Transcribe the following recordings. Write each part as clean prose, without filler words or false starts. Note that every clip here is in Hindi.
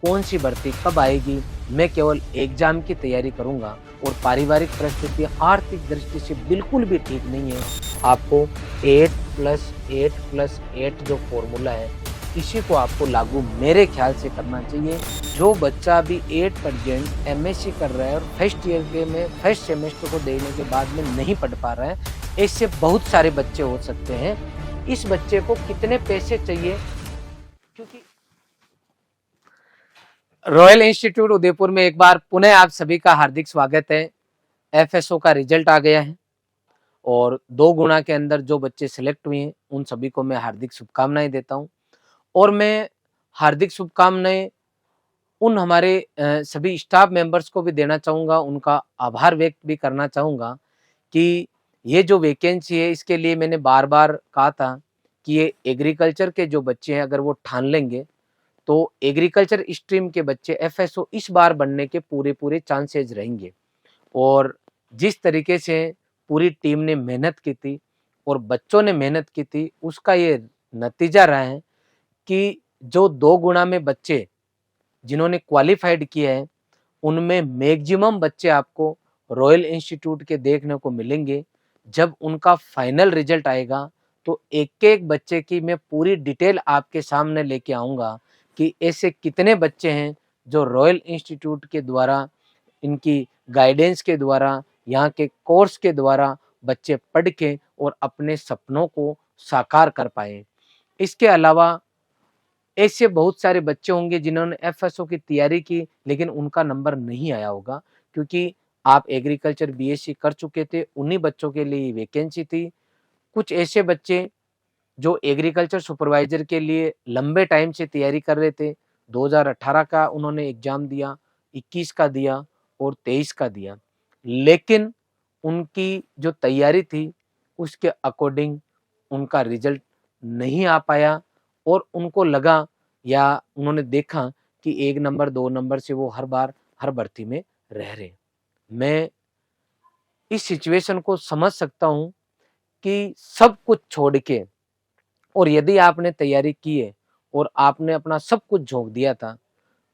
कौन सी भर्ती कब आएगी, मैं केवल एग्जाम की तैयारी करूंगा और पारिवारिक परिस्थितियां आर्थिक दृष्टि से बिल्कुल भी ठीक नहीं है। आपको 8+8+8 जो फॉर्मूला है, इसी को आपको लागू मेरे ख्याल से करना चाहिए। जो बच्चा अभी 8% एमएससी कर रहा है और फर्स्ट ईयर के में फर्स्ट सेमेस्टर को देने के बाद में नहीं पढ़ पा रहा है, ऐसे बहुत सारे बच्चे हो सकते हैं। इस बच्चे को कितने पैसे चाहिए, क्योंकि रॉयल इंस्टीट्यूट उदयपुर में एक बार पुनः आप सभी का हार्दिक स्वागत है। एफएसओ का रिजल्ट आ गया है और 2 गुणा के अंदर जो बच्चे सिलेक्ट हुए हैं उन सभी को मैं हार्दिक शुभकामनाएं देता हूं। और मैं हार्दिक शुभकामनाएं उन हमारे सभी स्टाफ मेंबर्स को भी देना चाहूँगा, उनका आभार व्यक्त भी करना चाहूँगा कि ये जो वैकेंसी है इसके लिए मैंने बार-बार कहा था कि ये एग्रीकल्चर के जो बच्चे हैं अगर वो ठान लेंगे तो एग्रीकल्चर स्ट्रीम के बच्चे एफएसओ इस बार बनने के पूरे-पूरे चांसेस रहेंगे। और जिस तरीके से पूरी टीम ने मेहनत की थी और बच्चों ने मेहनत की थी, उसका ये नतीजा रहा है कि जो 2 गुणा में बच्चे जिन्होंने क्वालिफाइड किया है, उनमें मैक्सिमम बच्चे आपको रॉयल इंस्टीट्यूट के देखने को मिलेंगे। जब उनका फाइनल रिजल्ट आएगा तो एक-एक बच्चे की मैं पूरी डिटेल आपके सामने लेके आऊँगा कि ऐसे कितने बच्चे हैं जो रॉयल इंस्टीट्यूट के द्वारा, इनकी गाइडेंस के द्वारा, यहाँ के कोर्स के द्वारा बच्चे पढ़ के और अपने सपनों को साकार कर पाए। इसके अलावा ऐसे बहुत सारे बच्चे होंगे जिन्होंने एफएसओ की तैयारी की लेकिन उनका नंबर नहीं आया होगा, क्योंकि आप एग्रीकल्चर बीएससी कर चुके थे, उन्हीं बच्चों के लिए वैकेंसी थी। कुछ ऐसे बच्चे जो एग्रीकल्चर सुपरवाइजर के लिए लंबे टाइम से तैयारी कर रहे थे, 2018 का उन्होंने एग्जाम दिया, 21 का दिया और 23 का दिया, लेकिन उनकी जो तैयारी थी उसके अकॉर्डिंग उनका रिजल्ट नहीं आ पाया और उनको लगा या उन्होंने देखा कि 1 नंबर 2 नंबर से वो हर बार हर भर्ती में रह रहे हैं। मैं इस सिचुएशन को समझ सकता हूँ कि सब कुछ छोड़ के, और यदि आपने तैयारी की है और आपने अपना सब कुछ झोंक दिया था,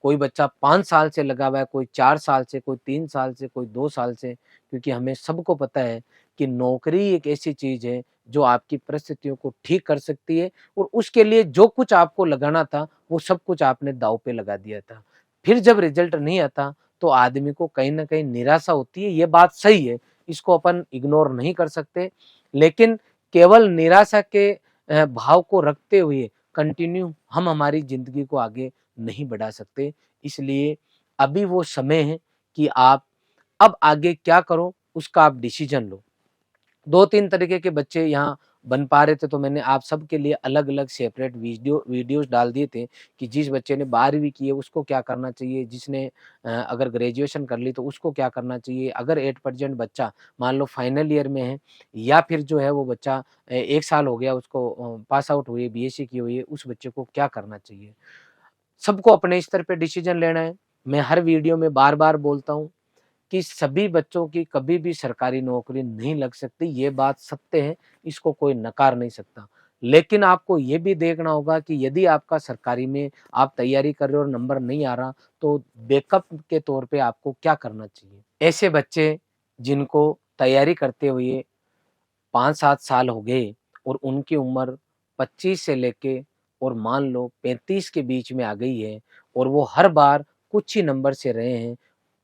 कोई बच्चा 5 साल से लगा हुआ है, कोई 4 साल से, कोई 3 साल से, कोई 2 साल से, क्योंकि हमें सबको पता है कि नौकरी एक ऐसी चीज़ है जो आपकी परिस्थितियों को ठीक कर सकती है और उसके लिए जो कुछ आपको लगाना था, वो सब कुछ आपने दाँव पे लगा दिया था। फिर जब रिज़ल्ट नहीं आता, तो आदमी को कहीं न कहीं निराशा होती है, ये बात सही है, इसको अपन इग्नोर नहीं कर सकते। लेकिन केवल निराशा के भाव को रखते हुए कंटिन्यू हम हमारी ज़िंदगी को आगे नहीं बढ़ा सकते। इसलिए अभी वो समय है कि आप अब आगे क्या करो उसका आप डिसीजन लो। 2-3 तरीके के बच्चे यहाँ बन पा रहे थे, तो मैंने आप सबके लिए अलग-अलग सेपरेट वीडियोज़ डाल दिए थे कि जिस बच्चे ने 12वीं की है उसको क्या करना चाहिए, जिसने अगर ग्रेजुएशन कर ली तो उसको क्या करना चाहिए, अगर 8% बच्चा मान लो फाइनल ईयर में है या फिर जो है वो बच्चा 1 साल हो गया उसको पास आउट हुए, बीएससी की हुई है, उस बच्चे को क्या करना चाहिए। सबको अपने स्तर पे डिसीजन लेना है। मैं हर वीडियो में बार-बार बोलता हूँ कि सभी बच्चों की कभी भी सरकारी नौकरी नहीं लग सकती, ये बात सत्य है, इसको कोई नकार नहीं सकता। लेकिन आपको ये भी देखना होगा कि यदि आपका सरकारी में आप तैयारी कर रहे हो और नंबर नहीं आ रहा, तो बैकअप के तौर पे आपको क्या करना चाहिए? ऐसे बच्चे जिनको तैयारी करते हुए 5-7 साल हो गए और उनकी उम्र 25 से लेके और मान लो 35 के बीच में आ गई है और वो हर बार कुछ ही नंबर से रहे हैं,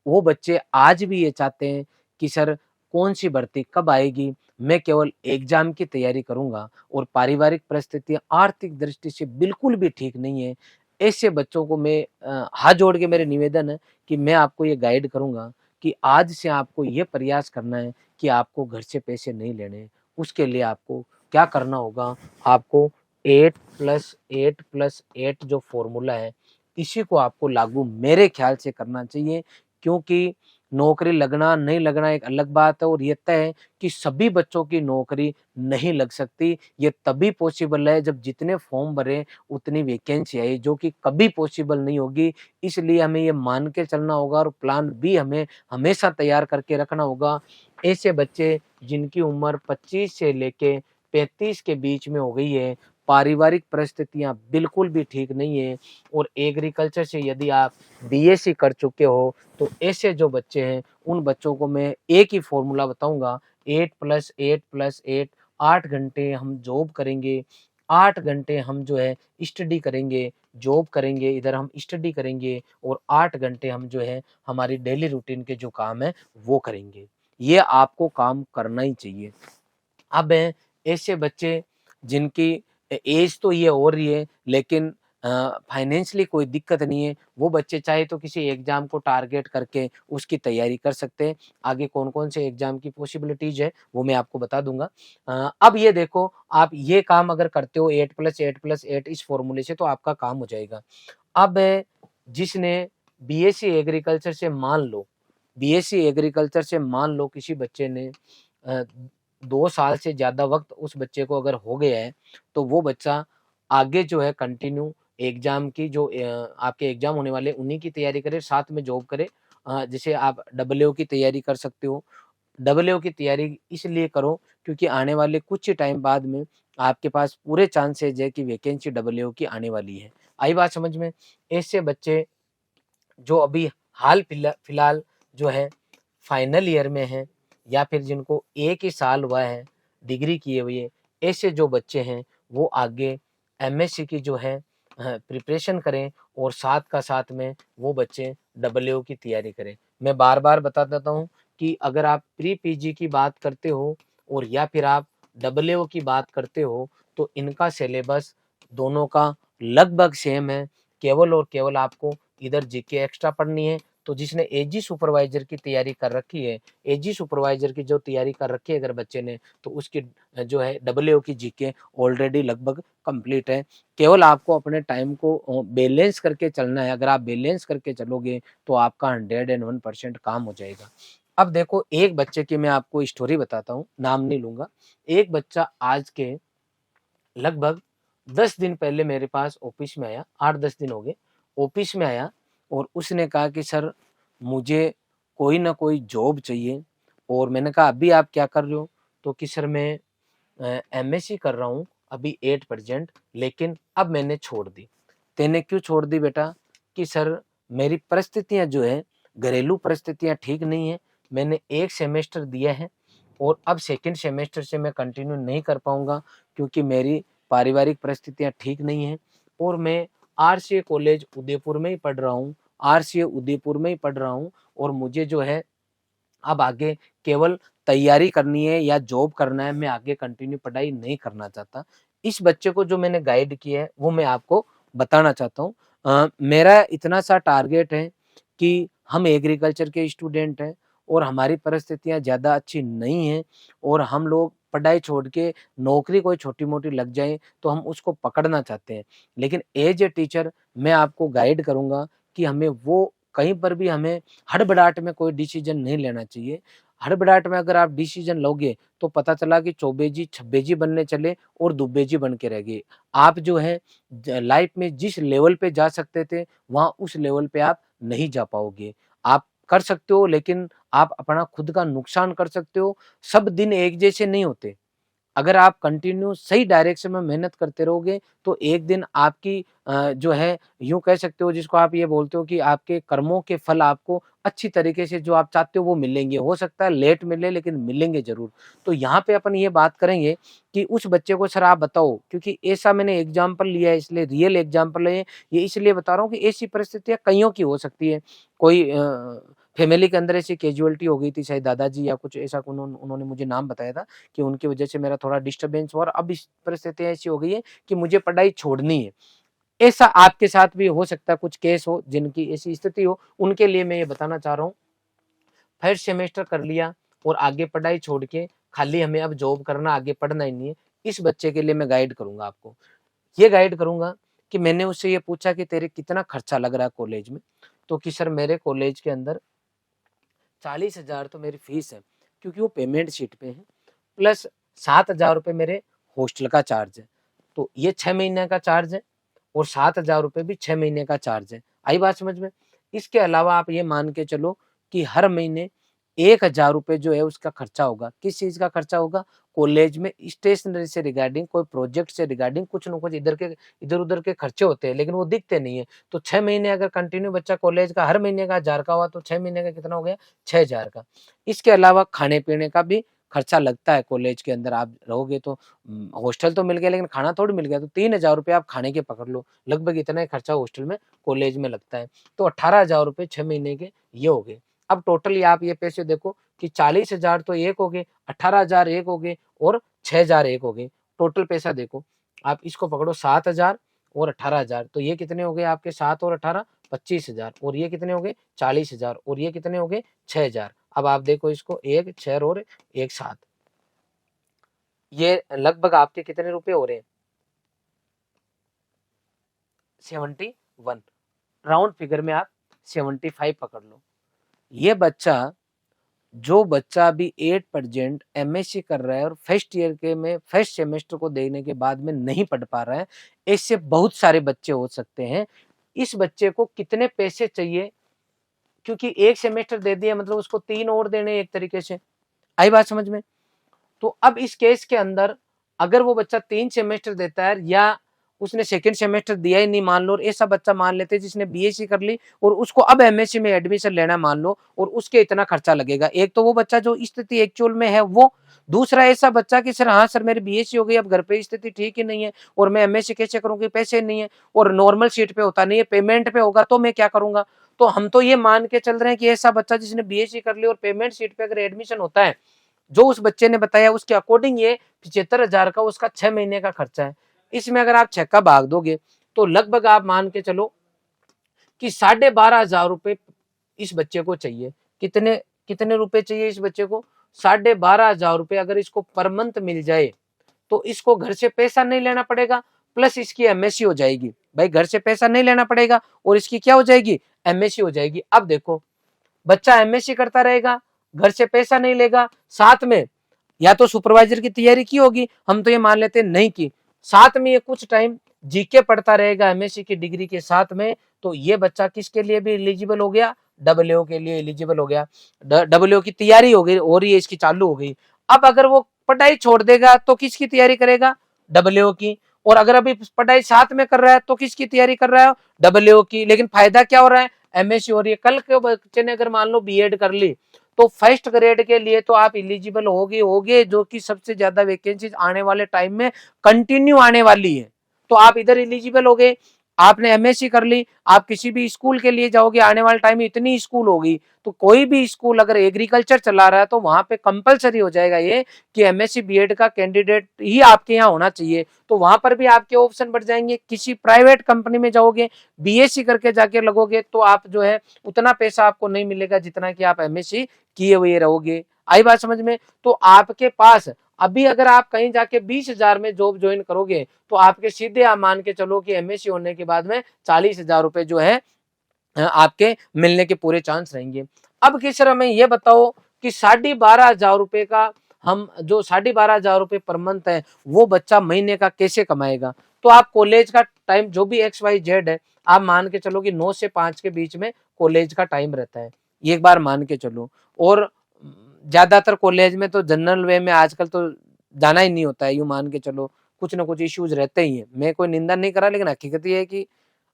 वो बच्चे आज भी ये चाहते हैं कि सर कौन-सी भर्ती कब आएगी? मैं केवल एग्ज़ाम की तैयारी करूँगा और पारिवारिक परिस्थितियाँ आर्थिक दृष्टि से बिल्कुल भी ठीक नहीं है। ऐसे बच्चों को मैं हाथ जोड़ के मेरे निवेदन है कि मैं आपको ये गाइड करूँगा कि आज से आपको ये प्रयास करना है कि आपको घर से पैसे नहीं लेने हैं। उसके लिए आपको क्या करना होगा? आपको 8+8+8 जो फ़ॉर्मूला है, इसी को आपको लागू मेरे ख़्याल से करना चाहिए, क्योंकि नौकरी लगना, नहीं लगना एक अलग बात है और ये तय है कि सभी बच्चों की नौकरी नहीं लग सकती। ये तभी पॉसिबल है जब जितने फॉर्म भरे उतनी वैकेंसी आई, जो कि कभी पॉसिबल नहीं होगी। इसलिए हमें ये मान के चलना होगा और प्लान बी हमें हमेशा तैयार करके रखना होगा। ऐसे बच्चे जिनकी उम्र 25 से लेके 35 के बीच में हो गई है, पारिवारिक परिस्थितियां बिल्कुल भी ठीक नहीं है। और एग्रीकल्चर से यदि आप बीएससी कर चुके हो तो ऐसे जो बच्चे हैं उन बच्चों को मैं एक ही फॉर्मूला बताऊंगा, 8+8+8। 8 घंटे हम जॉब करेंगे, 8 घंटे हम जो है स्टडी करेंगे, जॉब करेंगे, इधर हम स्टडी करेंगे, और 8 घंटे हम जो है हमारी डेली रूटीन के जो काम है वो करेंगे। ये आपको काम करना ही चाहिए। अब हैं ऐसे बच्चे जिनकी एज तो ये हो रही है लेकिन फाइनेंशियली कोई दिक्कत नहीं है, वो बच्चे चाहे तो किसी एग्जाम को टारगेट करके उसकी तैयारी कर सकते हैं। आगे कौन-कौन से एग्जाम की पॉसिबिलिटीज है वो मैं आपको बता दूंगा। अब ये देखो, आप ये काम अगर करते हो 8+8+8 इस फॉर्मूले से तो आपका काम हो जाएगा। अब जिसने बीएससी एग्रीकल्चर से मान लो किसी बच्चे ने 2 साल से ज़्यादा वक्त उस बच्चे को अगर हो गया है तो वो बच्चा आगे जो है कंटिन्यू एग्जाम की जो आपके एग्जाम होने वाले उन्हीं की तैयारी करे, साथ में जॉब करे। जैसे आप डब्ल्यूओ की तैयारी कर सकते हो। डब्ल्यूओ की तैयारी इसलिए करो क्योंकि आने वाले कुछ ही टाइम बाद में आपके पास पूरे चांसेज है कि वैकेंसी डब्ल्यूओ की आने वाली है। आई बात समझ में? ऐसे बच्चे जो अभी हाल फिलहाल जो है फाइनल ईयर में हैं या फिर जिनको एक ही साल हुआ है डिग्री किए हुए, ऐसे जो बच्चे हैं वो आगे एमएससी की जो है प्रिपरेशन करें और साथ का साथ में वो बच्चे डब्ल्यूओ की तैयारी करें। मैं बार बार बता देता हूँ कि अगर आप प्री पीजी की बात करते हो और या फिर आप डब्ल्यूओ की बात करते हो तो इनका सिलेबस दोनों का लगभग सेम है। केवल और केवल आपको इधर जीके एक्स्ट्रा पढ़नी है। तो जिसने एजी सुपरवाइजर की तैयारी कर रखी है, एजी सुपरवाइजर की जो तैयारी कर रखी है अगर बच्चे ने, तो उसकी जो है डब्ल्यूओ की जीके ऑलरेडी लगभग कंप्लीट है। केवल आपको अपने टाइम को बैलेंस करके चलना है। अगर आप बैलेंस करके चलोगे तो आपका 101% काम हो जाएगा। अब देखो, एक बच्चे की मैं आपको स्टोरी बताता हूँ, नाम नहीं लूंगा। एक बच्चा आज के लगभग 10 दिन पहले मेरे पास ऑफिस में आया, 8-10 दिन हो गए। ऑफिस में आया और उसने कहा कि सर मुझे कोई ना कोई जॉब चाहिए। और मैंने कहा अभी आप क्या कर रहे हो? तो कि सर मैं एमएससी कर रहा हूँ अभी 8%, लेकिन अब मैंने छोड़ दी। तेने क्यों छोड़ दी बेटा? कि सर मेरी परिस्थितियाँ जो है, घरेलू परिस्थितियाँ ठीक नहीं है। मैंने 1 सेमेस्टर दिया है और अब सेकंड सेमेस्टर से मैं कंटिन्यू नहीं कर पाऊँगा क्योंकि मेरी पारिवारिक परिस्थितियाँ ठीक नहीं हैं। और मैं आरसीए कॉलेज उदयपुर में ही पढ़ रहा हूँ, आरसीए उदयपुर में ही पढ़ रहा हूँ और मुझे जो है अब आगे केवल तैयारी करनी है या जॉब करना है, मैं आगे कंटिन्यू पढ़ाई नहीं करना चाहता। इस बच्चे को जो मैंने गाइड किया है वो मैं आपको बताना चाहता हूँ। मेरा इतना सा टारगेट है कि हम एग्रीकल्चर के स्टूडेंट हैं और हमारी परिस्थितियाँ ज़्यादा अच्छी नहीं हैं और हम लोग पढ़ाई छोड़ के नौकरी कोई छोटी-मोटी लग जाए तो हम उसको पकड़ना चाहते हैं। लेकिन एज़ ए टीचर मैं आपको गाइड करूँगा कि हमें वो कहीं पर भी हमें हड़बड़ाहट में कोई डिसीजन नहीं लेना चाहिए। हड़बड़ाहट में अगर आप डिसीजन लोगे तो पता चला कि चौबेजी छब्बेजी बनने चले और दुब्बेजी बन के रह गए। आप जो है लाइफ में जिस लेवल पे जा सकते थे वहाँ उस लेवल पे आप नहीं जा पाओगे। आप कर सकते हो लेकिन आप अपना खुद का नुकसान कर सकते हो। सब दिन एक जैसे नहीं होते। अगर आप कंटिन्यू सही डायरेक्शन में मेहनत करते रहोगे तो एक दिन आपकी जो है यूँ कह सकते हो जिसको आप ये बोलते हो कि आपके कर्मों के फल आपको अच्छी तरीके से जो आप चाहते हो वो मिलेंगे। हो सकता है लेट मिले लेकिन मिलेंगे ज़रूर। तो यहाँ पे अपन ये बात करेंगे कि उस बच्चे को सर आप बताओ, क्योंकि ऐसा मैंने एग्ज़ाम्पल लिया है इसलिए रियल एग्ज़ाम्पल है ये इसलिए बता रहा हूँ कि ऐसी परिस्थितियाँ कइयों की हो सकती है। कोई फैमिली के अंदर ऐसी कैज़ुअल्टी हो गई थी, शायद दादाजी या कुछ ऐसा उन्होंने मुझे नाम बताया था कि उनकी वजह से मेरा थोड़ा डिस्टर्बेंस हुआ और अब इस परिस्थिति ऐसी हो गई है कि मुझे पढ़ाई छोड़नी है। ऐसा आपके साथ भी हो सकता है, कुछ केस हो जिनकी ऐसी स्थिति हो, उनके लिए मैं ये बताना चाह रहा हूँ। फर्स्ट सेमेस्टर कर लिया और आगे पढ़ाई छोड़ के खाली हमें अब जॉब करना, आगे पढ़ना ही नहीं है। इस बच्चे के लिए मैं गाइड करूँगा आपको। ये गाइड करूँगा कि मैंने उससे ये पूछा कि तेरे कितना खर्चा लग रहा है कॉलेज में? तो कि सर मेरे कॉलेज के अंदर 40,000 तो मेरी फीस है, क्योंकि वो पेमेंट शीट पे है, प्लस 7,000 रुपये मेरे हॉस्टल का चार्ज है। तो ये 6 महीने का चार्ज है और 7,000 रुपये भी 6 महीने का चार्ज है। आई बात समझ में? इसके अलावा आप ये मान के चलो कि हर महीने 1000 रुपये जो है उसका खर्चा होगा। किस चीज का खर्चा होगा? कॉलेज में स्टेशनरी से रिगार्डिंग, कोई प्रोजेक्ट से रिगार्डिंग कुछ ना कुछ इधर उधर के खर्चे होते हैं, लेकिन वो दिखते नहीं है। तो 6 महीने अगर कंटिन्यू बच्चा कॉलेज का हर महीने का 1000 का हुआ, तो 6 महीने का कितना हो गया? 6000 का। इसके अलावा खाने पीने का भी खर्चा लगता है। कॉलेज के अंदर आप रहोगे तो हॉस्टल तो मिल गया, लेकिन खाना थोड़ी मिल गया। तो 3000 रुपये आप खाने के पकड़ लो, लगभग इतना ही खर्चा हॉस्टल में कॉलेज में लगता है। तो 18,000 रुपये 6 महीने के ये हो गए। अब टोटली आप ये पैसे देखो कि 40,000 तो एक हो गए, 18,000 एक हो गए और 6,000 एक हो गए। टोटल पैसा देखो, आप इसको पकड़ो 7,000 और 18,000, तो ये कितने हो गए आपके? 7 और 18 25,000, और ये कितने हो गए? 40,000, और ये कितने हो गए? 6,000। अब आप देखो इसको, 1 6 और 1 7, ये लगभग आपके कितने रुपए हो रहे हैं? 71। राउंड फिगर में आप 75 पकड़ लो। ये बच्चा, जो बच्चा अभी 8% एमएससी कर रहा है और फर्स्ट ईयर के में फर्स्ट सेमेस्टर को देने के बाद में नहीं पढ़ पा रहा है, ऐसे बहुत सारे बच्चे हो सकते हैं। इस बच्चे को कितने पैसे चाहिए? क्योंकि एक सेमेस्टर दे दिया मतलब उसको 3 और देने, एक तरीके से। आई बात समझ में? तो अब इस केस के अंदर अगर वो बच्चा 3 सेमेस्टर देता है, या उसने सेकंड सेमेस्टर दिया ही नहीं, मान लो, और ऐसा बच्चा मान लेते हैं जिसने बीएससी कर ली और उसको अब एमएससी में एडमिशन लेना, मान लो, और उसके इतना खर्चा लगेगा। एक तो वो बच्चा जो स्थिति एक्चुअल में है वो, दूसरा ऐसा बच्चा कि सर हाँ सर मेरी बीएससी हो गई, अब घर पे स्थिति ठीक ही नहीं है और मैं एमएससी कैसे करूंगी, पैसे नहीं है, और नॉर्मल सीट पे होता नहीं है, पेमेंट पे होगा, तो मैं क्या करूंगा? तो हम तो ये मान के चल रहे हैं कि ऐसा बच्चा जिसने बीएससी कर ली और पेमेंट सीट पे अगर एडमिशन होता है, जो उस बच्चे ने बताया उसके अकॉर्डिंग ये 75,000 का उसका 6 महीने का खर्चा है। इसमें अगर आप 6 का भाग दोगे तो लगभग आप मान के चलो कि 12,500 रुपए इस बच्चे को चाहिए। कितने कितने रुपए चाहिए इस बच्चे को? 12,500 रुपए अगर इसको पर मंथ मिल जाए तो इसको घर से पैसा नहीं लेना पड़ेगा, प्लस इसकी एमएससी हो जाएगी। भाई घर से पैसा नहीं लेना पड़ेगा और इसकी क्या हो जाएगी? एमएससी हो जाएगी। अब देखो, बच्चा एमएससी करता रहेगा, घर से पैसा नहीं लेगा, साथ में या तो सुपरवाइजर की तैयारी की होगी, हम तो ये मान लेते हैं नहीं की, साथ में ये कुछ टाइम जीके पढ़ता रहेगा एमएससी की डिग्री के साथ में, तो ये बच्चा किसके लिए भी एलिजिबल हो गया? डब्ल्यूओ के लिए एलिजिबल हो गया। डब्ल्यूओ की तैयारी हो रही है, इसकी चालू हो गई। अब अगर वो पढ़ाई छोड़ देगा तो किसकी तैयारी करेगा? डब्ल्यूओ की। और अगर अभी पढ़ाई साथ में कर रहा है तो किसकी तैयारी कर रहा है? डब्ल्यूओ की। लेकिन फायदा क्या हो रहा है? एमएससी हो रही है। कल के बच्चे ने अगर मान लो बीएड कर ली तो फर्स्ट ग्रेड के लिए तो आप इलिजिबल होगे, जो कि सबसे ज्यादा वैकेंसी आने वाले टाइम में कंटिन्यू आने वाली है। तो आप इधर इलिजिबल हो गए, आपने एमएससी कर ली, आप किसी भी स्कूल के लिए जाओगे, आने वाले टाइम में इतनी स्कूल होगी, तो कोई भी स्कूल अगर एग्रीकल्चर चला रहा है तो वहां पे कंपलसरी हो जाएगा ये कि एमएससी बीएड का कैंडिडेट ही आपके यहाँ होना चाहिए। तो वहां पर भी आपके ऑप्शन बढ़ जाएंगे। किसी प्राइवेट कंपनी में जाओगे, बीएससी करके जाके लगोगे, तो आप जो है उतना पैसा आपको नहीं मिलेगा जितना कि आप एमएससी किए हुए रहोगे। आई बात समझ में? तो आपके पास अभी अगर आप कहीं जाके 20,000 में जॉब ज्वाइन करोगे तो आपके सीधे आप मान के चलो कि एमएससी होने के बाद में 40,000 रुपए जो है आपके मिलने के पूरे चांस रहेंगे। अब किस तरह में ये बताओ कि 12,500 रुपए का, हम जो 12,500 रुपए पर मंथ है वो बच्चा महीने का कैसे कमाएगा? तो आप कॉलेज का टाइम जो भी XYZ है, आप मान के चलो कि 9 से 5 के बीच में कॉलेज का टाइम रहता है, ये एक बार मान के चलो। और ज्यादातर कॉलेज में तो जनरल वे में आजकल तो जाना ही नहीं होता है, यूं मान के चलो, कुछ ना कुछ इश्यूज रहते ही हैं। मैं कोई निंदा नहीं करा, लेकिन हकीकत ये है कि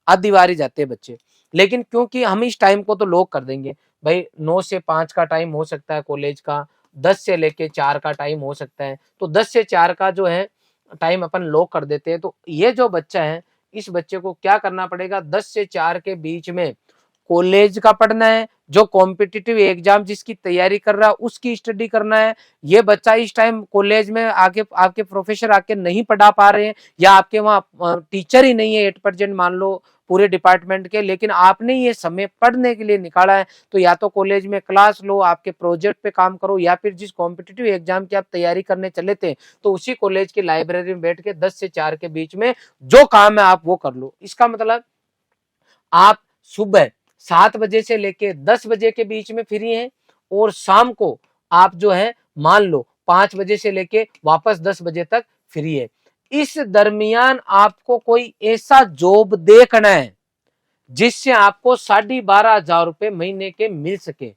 आधी बार ही जाते हैं बच्चे। लेकिन क्योंकि हम इस टाइम को तो लॉक कर देंगे, भाई 9 से 5 का टाइम हो सकता है कॉलेज का, 10 से लेके 4 का टाइम हो सकता है, तो 10 से 4 का जो है टाइम अपन लॉक कर देते हैं। तो ये जो बच्चा है, इस बच्चे को क्या करना पड़ेगा? 10 से 4 के बीच में कॉलेज का पढ़ना है, जो कॉम्पिटिटिव एग्जाम जिसकी तैयारी कर रहा है उसकी स्टडी करना है। ये बच्चा इस टाइम कॉलेज में आके आपके प्रोफेसर आके नहीं पढ़ा पा रहे हैं, या आपके वहाँ टीचर ही नहीं है 8% मान लो पूरे डिपार्टमेंट के, लेकिन आपने ये समय पढ़ने के लिए निकाला है, तो या तो कॉलेज में क्लास लो, आपके प्रोजेक्ट पे काम करो, या फिर जिस कॉम्पिटिटिव एग्जाम की आप तैयारी करने चले थे तो उसी कॉलेज की लाइब्रेरी में बैठ के 10 से 4 के बीच में जो काम है आप वो कर लो। इसका मतलब आप सुबह 7 बजे से लेके 10 बजे के बीच में फ्री हैं, और शाम को आप जो है मान लो 5 बजे से लेके वापस 10 बजे तक फ्री है। इस दरमियान आपको कोई ऐसा जॉब देखना है जिससे आपको 12,500 रुपए महीने के मिल सके।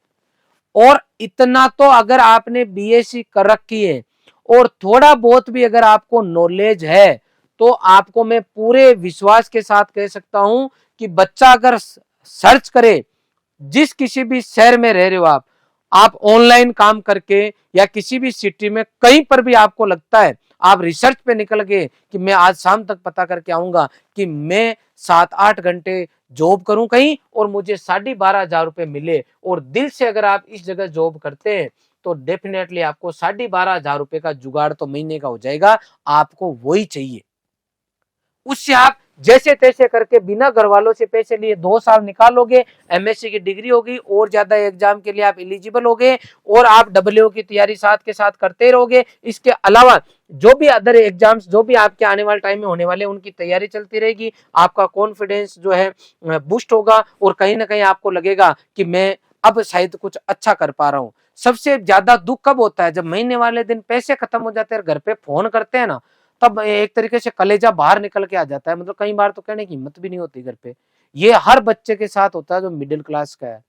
और इतना तो अगर आपने बीएससी कर रखी है और थोड़ा बहुत भी अगर आपको नॉलेज है तो आपको मैं पूरे विश्वास के साथ कह सकता हूं कि बच्चा अगर सर्च करे, जिस किसी भी शहर में रह रहे हो आप ऑनलाइन काम करके या किसी भी सिटी में कहीं पर भी आपको लगता है, आप रिसर्च पे निकल गए कि मैं आज शाम तक पता करके आऊंगा कि मैं 7-8 घंटे जॉब करूं कहीं और मुझे 12,500 रुपए मिले, और दिल से अगर आप इस जगह जॉब करते हैं तो डेफिनेटली आपको 12,500 रुपए का जुगाड़ तो महीने का हो जाएगा। आपको वही चाहिए, उससे आप जैसे तैसे करके बिना घर वालों से पैसे लिए 2 साल निकालोगे, एमएससी की डिग्री होगी और ज्यादा एग्जाम के लिए आप एलिजिबल होगे और आप डब्ल्यू की तैयारी साथ के साथ करते रहोगे। इसके अलावा जो भी अदर एग्जाम्स जो भी आपके आने वाले टाइम में होने वाले उनकी तैयारी चलती रहेगी, आपका कॉन्फिडेंस जो है बूस्ट होगा और कहीं ना कहीं आपको लगेगा कि मैं अब शायद कुछ अच्छा कर पा रहा हूँ। सबसे ज्यादा दुख कब होता है? जब महीने वाले दिन पैसे खत्म हो जाते हैं, घर पे फोन करते हैं ना, तब एक तरीके से कलेजा बाहर निकल के आ जाता है। मतलब कई बार तो कहने की हिम्मत भी नहीं होती घर पे। ये हर बच्चे के साथ होता है जो मिडिल क्लास का है।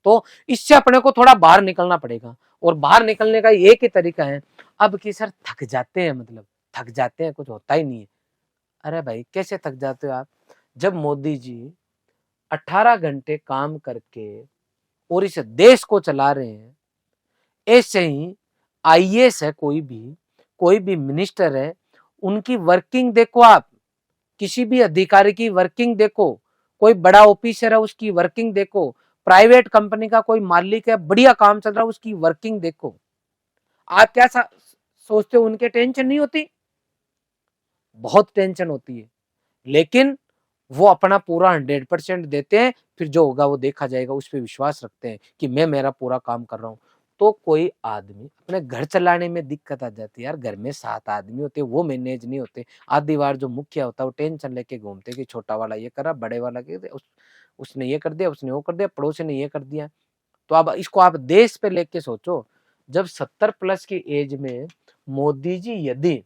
तो इससे अपने को थोड़ा बाहर निकलना पड़ेगा और बाहर निकलने का एक ही तरीका है। अब कि सर थक जाते हैं, मतलब थक जाते हैं, कुछ होता ही नहीं है। अरे भाई कैसे थक जाते हो आप? जब मोदी जी 18 घंटे काम करके और इस देश को चला रहे हैं, ऐसे ही आईएएस है कोई भी मिनिस्टर है, उनकी वर्किंग देखो आप, किसी भी अधिकारी की वर्किंग देखो, कोई बड़ा ऑफिसर है उसकी वर्किंग देखो, प्राइवेट कंपनी का कोई मालिक है बढ़िया काम चल रहा है उसकी वर्किंग देखो। आप क्या सोचते हो उनके टेंशन नहीं होती? बहुत टेंशन होती है, लेकिन वो अपना पूरा 100% देते हैं। फिर जो होगा वो देखा जाएगा, उस पर विश्वास रखते हैं कि मैं मेरा पूरा काम कर रहा हूँ। तो कोई आदमी अपने घर चलाने में दिक्कत आ जाती है यार, घर में 7 आदमी होते हैं वो मैनेज नहीं होते। आधी बार जो मुखिया होता है वो टेंशन लेके घूमते कि छोटा वाला ये करा, बड़े वाला उसने ये कर दिया, उसने वो कर दिया, पड़ोसी ने ये कर दिया। तो अब इसको आप देश पे लेके सोचो, जब 70 प्लस की एज में मोदी जी यदि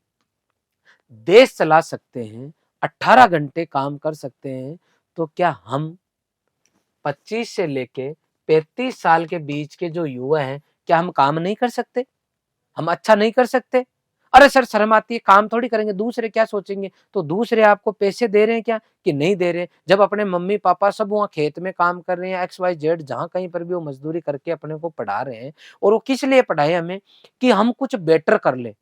देश चला सकते हैं, 18 घंटे काम कर सकते हैं, तो क्या हम 25 से लेके 35 साल के बीच के जो युवा हैं, क्या हम काम नहीं कर सकते? हम अच्छा नहीं कर सकते? अरे सर शर्म आती है, काम थोड़ी करेंगे, दूसरे क्या सोचेंगे? तो दूसरे आपको पैसे दे रहे हैं क्या कि नहीं दे रहे? जब अपने मम्मी पापा सब वहाँ खेत में काम कर रहे हैं, एक्स वाई जेड जहाँ कहीं पर भी वो मजदूरी करके अपने को पढ़ा रहे हैं, और वो किस लिए पढ़ाए हमें? कि हम कुछ बेटर कर ले।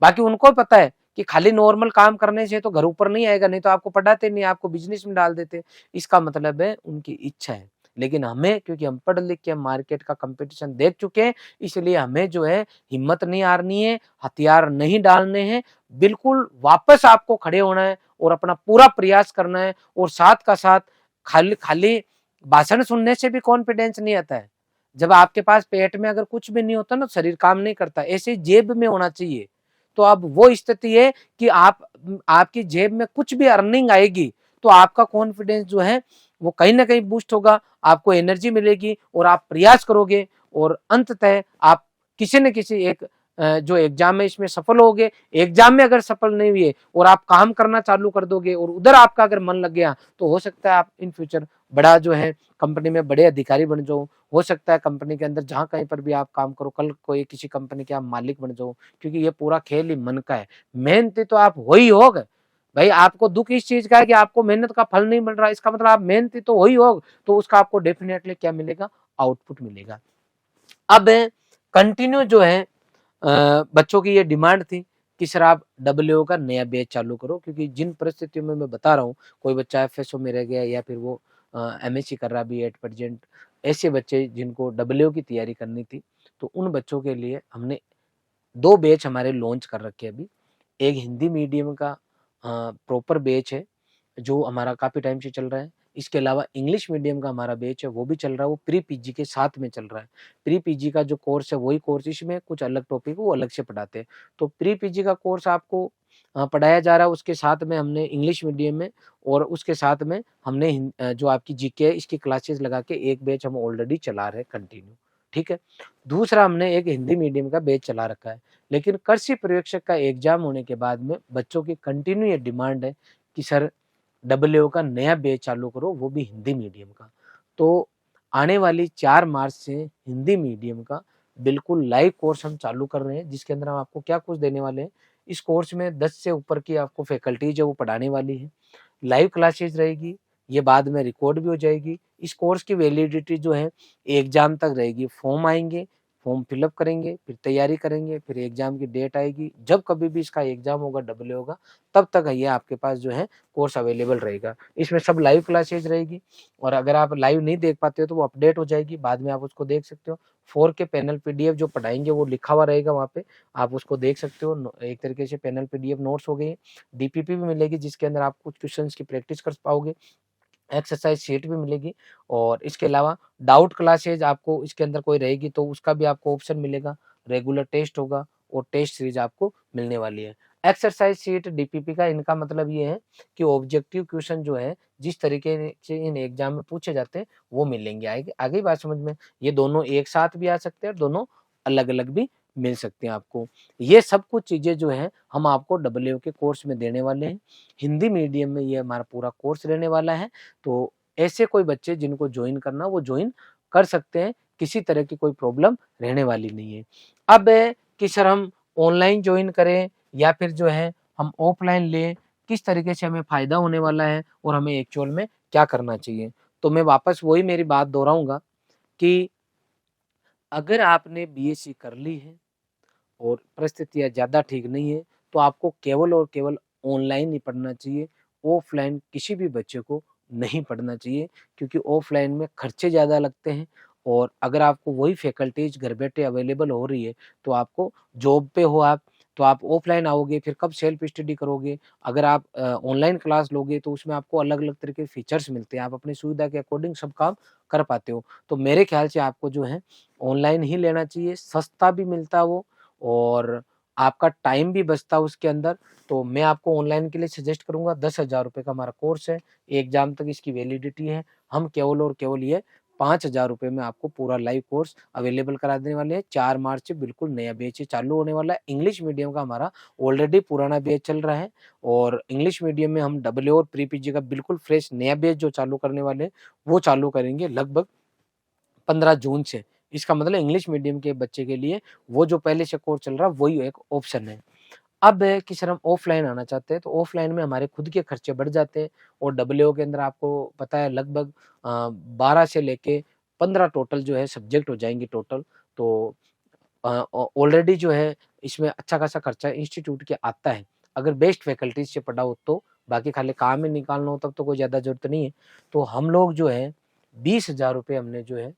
बाकी उनको पता है कि खाली नॉर्मल काम करने से तो घर ऊपर नहीं आएगा, नहीं तो आपको पढ़ाते नहीं, आपको बिजनेस में डाल देते। इसका मतलब है उनकी इच्छा है। लेकिन हमें, क्योंकि हम पढ़ लिख के मार्केट का कंपटीशन देख चुके हैं, इसलिए हमें जो है हिम्मत नहीं हारनी है, हथियार नहीं डालने हैं, बिल्कुल वापस आपको खड़े होना है और अपना पूरा प्रयास करना है। और साथ का साथ खाली खाली भाषण सुनने से भी कॉन्फिडेंस नहीं आता है। जब आपके पास पेट में अगर कुछ भी नहीं होता ना, शरीर काम नहीं करता, ऐसे जेब में होना चाहिए। तो अब वो स्थिति है कि आपकी जेब में कुछ भी अर्निंग आएगी तो आपका कॉन्फिडेंस जो है वो कहीं ना कहीं बूस्ट होगा, आपको एनर्जी मिलेगी और आप प्रयास करोगे और अंततः आप किसी न किसी एक जो एग्जाम में इसमें सफल होगे। एग्जाम में अगर सफल नहीं हुए और आप काम करना चालू कर दोगे और उधर आपका अगर मन लग गया तो हो सकता है आप इन फ्यूचर बड़ा जो है कंपनी में बड़े अधिकारी बन जाओ। हो सकता है कंपनी के अंदर जहां कहीं पर भी आप काम करो, कल कोई किसी कंपनी के आप मालिक बन जाओ, क्योंकि ये पूरा खेल ही मन का है। मेहनती तो आप हो ही होगे भाई। आपको दुख इस चीज का है कि आपको मेहनत का फल नहीं मिल रहा, इसका मतलब आप मेहनती तो हो ही होग, तो उसका आपको डेफिनेटली क्या मिलेगा? आउटपुट मिलेगा। अब कंटिन्यू जो है बच्चों की ये डिमांड थी कि सर आप डब्ल्यू का नया बैच चालू करो, क्योंकि जिन परिस्थितियों में मैं बता रहा हूँ, कोई बच्चा एफएसओ में रह गया या फिर वो एमएससी कर रहा भी एट प्रेजेंट, ऐसे बच्चे जिनको डब्ल्यू की तैयारी करनी थी, तो उन बच्चों के लिए हमने 2 बैच हमारे लॉन्च कर रखे हैं अभी। एक हिंदी मीडियम का प्रॉपर बैच है जो हमारा काफ़ी टाइम से चल रहा है। इसके अलावा इंग्लिश मीडियम का हमारा बैच है वो भी चल रहा है, वो प्री पीजी के साथ में चल रहा है। प्री पीजी का जो कोर्स है वही कोर्स, इसमें कुछ अलग टॉपिक वो अलग से पढ़ाते हैं। तो प्री पीजी का कोर्स आपको पढ़ाया जा रहा है, उसके साथ में हमने इंग्लिश मीडियम में और उसके साथ में हमने जो आपकी जीके है इसकी क्लासेस लगा के एक बैच हम ऑलरेडी चला रहे हैं कंटिन्यू। ठीक है। दूसरा हमने एक हिंदी मीडियम का बैच चला रखा है, लेकिन कृषि पर्यवेक्षक का एग्जाम होने के बाद में बच्चों की कंटिन्यू ये डिमांड है कि सर डब्ल्यू का नया बैच चालू करो, वो भी हिंदी मीडियम का। तो आने वाली 4 मार्च से हिंदी मीडियम का बिल्कुल लाइव कोर्स हम चालू कर रहे हैं, जिसके अंदर हम आपको क्या कुछ देने वाले हैं। इस कोर्स में 10 से ऊपर की आपको फैकल्टीज है वो पढ़ाने वाली है। लाइव क्लासेस रहेगी, ये बाद में रिकॉर्ड भी हो जाएगी। इस कोर्स की वैलिडिटी जो है एग्जाम तक रहेगी। फॉर्म आएंगे, फॉर्म फिलअप करेंगे, फिर तैयारी करेंगे, फिर एग्जाम की डेट आएगी। जब कभी भी इसका एग्जाम होगा, डबल होगा, तब तक ये आपके पास जो है कोर्स अवेलेबल रहेगा। इसमें सब लाइव क्लासेज रहेगी, और अगर आप लाइव नहीं देख पाते हो तो वो अपडेट हो जाएगी, बाद में आप उसको देख सकते हो। 4 के पैनल पीडीएफ जो पढ़ाएंगे वो लिखा हुआ रहेगा वहाँ पे, आप उसको देख सकते हो। एक तरीके से पैनल पीडीएफ नोट्स हो गई, डीपीपी भी मिलेगी जिसके अंदर आप कुछ क्वेश्चंस की प्रैक्टिस कर पाओगे, एक्सरसाइज शीट भी मिलेगी। और इसके अलावा डाउट क्लासेज आपको इसके अंदर कोई रहेगी तो उसका भी आपको ऑप्शन मिलेगा। रेगुलर टेस्ट होगा और टेस्ट सीरीज आपको मिलने वाली है। एक्सरसाइज शीट डीपीपी का इनका मतलब ये है कि ऑब्जेक्टिव क्वेश्चन जो है जिस तरीके से इन एग्जाम में पूछे जाते हैं वो मिलेंगे। आगे आगे बात समझ में। ये दोनों एक साथ भी आ सकते हैं और दोनों अलग अलग भी मिल सकते हैं आपको। ये सब कुछ चीजें जो है हम आपको डब्ल्यू के कोर्स में देने वाले हैं। हिंदी मीडियम में ये हमारा पूरा कोर्स रहने वाला है। तो ऐसे कोई बच्चे जिनको ज्वाइन करना वो ज्वाइन कर सकते हैं, किसी तरह की कोई प्रॉब्लम रहने वाली नहीं है। अब है कि सर हम ऑनलाइन ज्वाइन करें या फिर जो है हम ऑफलाइन लें, किस तरीके से हमें फायदा होने वाला है और हमें एक्चुअल में क्या करना चाहिए। तो मैं वापस वही मेरी बात दोहराऊंगा कि अगर आपने बीएससी कर ली है और परिस्थितियाँ ज़्यादा ठीक नहीं है, तो आपको केवल और केवल ऑनलाइन ही पढ़ना चाहिए। ऑफलाइन किसी भी बच्चे को नहीं पढ़ना चाहिए, क्योंकि ऑफलाइन में खर्चे ज़्यादा लगते हैं। और अगर आपको वही फैकल्टीज घर बैठे अवेलेबल हो रही है, तो आपको जॉब पे हो आप, तो आप ऑफलाइन आओगे, फिर कब सेल्फ स्टडी करोगे। अगर आप ऑनलाइन क्लास लोगे तो उसमें आपको अलग अलग तरह के फीचर्स मिलते हैं, आप अपनी सुविधा के अकॉर्डिंग सब काम कर पाते हो। तो मेरे ख्याल से आपको जो है ऑनलाइन ही लेना चाहिए, सस्ता भी मिलता है वो, और आपका टाइम भी बचता है उसके अंदर। तो मैं आपको ऑनलाइन के लिए सजेस्ट करूंगा। 10,000 रुपये का हमारा कोर्स है, एग्जाम तक इसकी वैलिडिटी है। हम केवल और केवल ये 5,000 रुपये में आपको पूरा लाइव कोर्स अवेलेबल करा देने वाले हैं। 4 मार्च से बिल्कुल नया बैच चालू होने वाला है। इंग्लिश मीडियम का हमारा ऑलरेडी पुराना बैच चल रहा है, और इंग्लिश मीडियम में हम डब्ल्यू और प्री पीजी का बिल्कुल फ्रेश नया बैच जो चालू करने वाले हैं वो चालू करेंगे लगभग 15 जून से। इसका मतलब इंग्लिश मीडियम के बच्चे के लिए वो जो पहले से कोर्स चल रहा है वही एक ऑप्शन है। अब है कि सर हम ऑफलाइन आना चाहते हैं, तो ऑफलाइन में हमारे खुद के खर्चे बढ़ जाते हैं, और डब्ल्यू के अंदर आपको पता है लगभग 12 से लेके 15 टोटल जो है सब्जेक्ट हो जाएंगे टोटल। तो ऑलरेडी जो है इसमें अच्छा खासा खर्चा इंस्टीट्यूट के आता है, अगर बेस्ट फैकल्टीज से पढ़ा हो तो। बाकी खाली काम ही निकालना हो तब तो कोई ज़्यादा जरूरत नहीं है। तो हम लोग जो है 20,000 रुपये हमने जो है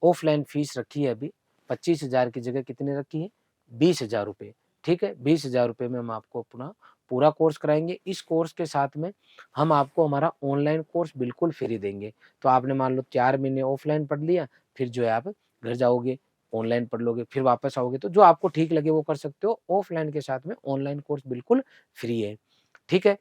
ऑफलाइन फीस रखी है अभी। 25,000 की जगह कितने रखी है, 20,000 रुपये। ठीक है, 20,000 रुपये में हम आपको अपना पूरा कोर्स कराएंगे। इस कोर्स के साथ में हम आपको हमारा ऑनलाइन कोर्स बिल्कुल फ्री देंगे। तो आपने मान लो 4 महीने ऑफलाइन पढ़ लिया, फिर जो है आप घर जाओगे, ऑनलाइन पढ़ लोगे, फिर वापस आओगे, तो जो आपको ठीक लगे वो कर सकते हो। ऑफलाइन के साथ में ऑनलाइन कोर्स बिल्कुल फ्री है। ठीक है,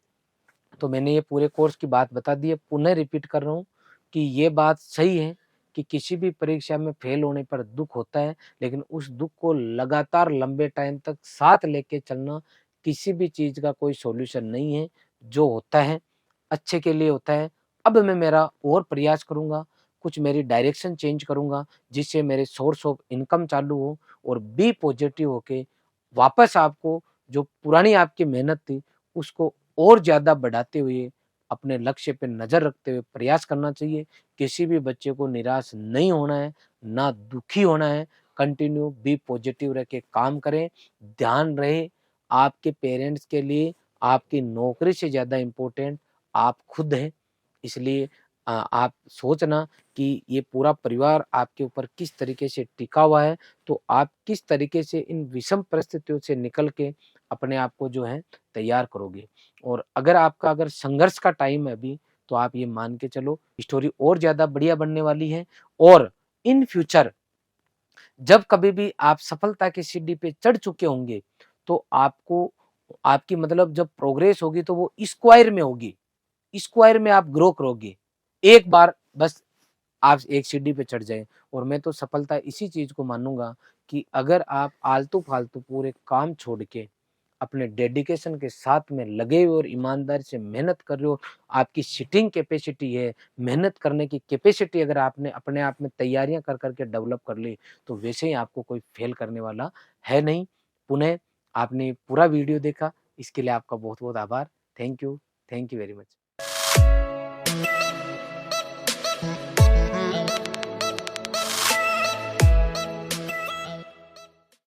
तो मैंने ये पूरे कोर्स की बात बता दी है। पुनः रिपीट कर रहा हूँ कि ये बात सही है कि किसी भी परीक्षा में फेल होने पर दुख होता है, लेकिन उस दुख को लगातार लंबे टाइम तक साथ लेके चलना किसी भी चीज़ का कोई सॉल्यूशन नहीं है। जो होता है अच्छे के लिए होता है। अब मैं मेरा और प्रयास करूँगा, कुछ मेरी डायरेक्शन चेंज करूँगा, जिससे मेरे सोर्स ऑफ इनकम चालू हो, और बी पॉजिटिव होके वापस आपको जो पुरानी आपकी मेहनत थी उसको और ज़्यादा बढ़ाते हुए अपने लक्ष्य पे नज़र रखते हुए प्रयास करना चाहिए। किसी भी बच्चे को निराश नहीं होना है, ना दुखी होना है। कंटिन्यू बी पॉजिटिव रह के काम करें। ध्यान रहे आपके पेरेंट्स के लिए आपकी नौकरी से ज़्यादा इम्पोर्टेंट आप खुद हैं। इसलिए आप सोचना कि ये पूरा परिवार आपके ऊपर किस तरीके से टिका हुआ है, तो आप किस तरीके से इन विषम परिस्थितियों से निकल के अपने आप को जो है तैयार करोगे। और अगर आपका अगर संघर्ष का टाइम है अभी, तो आप ये मान के चलो स्टोरी और ज़्यादा बढ़िया बनने वाली है। और इन फ्यूचर जब कभी भी आप सफलता की सीढ़ी पे चढ़ चुके होंगे, तो आपको आपकी मतलब जब प्रोग्रेस होगी तो वो स्क्वायर में होगी। स्क्वायर में आप ग्रो करोगे। एक बार बस आप एक सीढ़ी पे चढ़ जाएँ। और मैं तो सफलता इसी चीज़ को मानूँगा कि अगर आप आलतू-फालतू पूरे काम छोड़ के अपने डेडिकेशन के साथ में लगे हुए और ईमानदारी से मेहनत कर रहे हो, आपकी सिटिंग कैपेसिटी है, मेहनत करने की कैपेसिटी अगर आपने अपने आप में तैयारियां कर करके डेवलप कर ली, तो वैसे ही आपको कोई फेल करने वाला है नहीं। पुनः आपने पूरा वीडियो देखा, इसके लिए आपका बहुत बहुत आभार। Thank you very much.